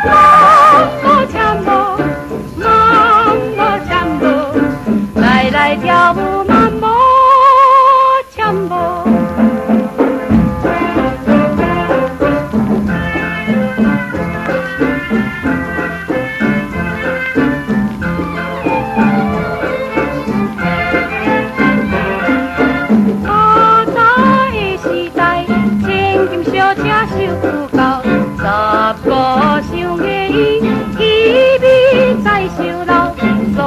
mambo jambo mambo jambo 来跳舞 mambo jambo。受不到，15想的伊，伊味在受老，所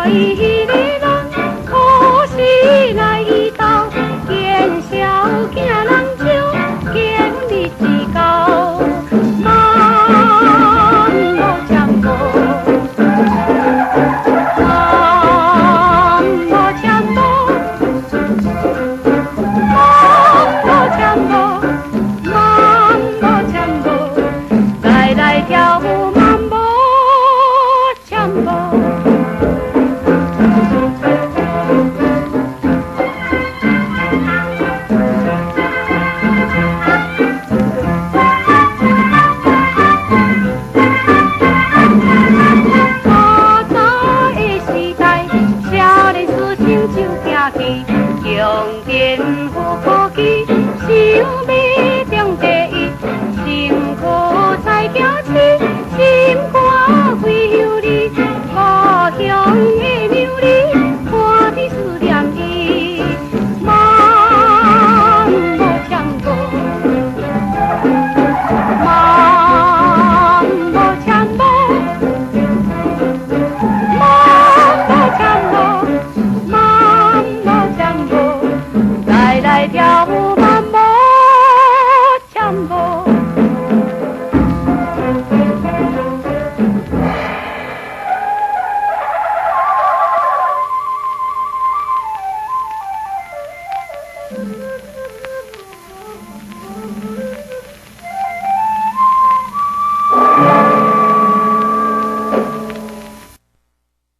以迄个人可是来伊兜，见小囝人少，见日子高，mambo jambo mambo jambo mambo jambo。来跳舞 mambo jambo。古早的时代，少年思想就行去，用电付科技，想要中第一，辛苦才行起，心肝飞向你，故乡的美丽，看你思念伊。mambo jambo mambo jambo mambo jambo mambo jambo， 来跳舞。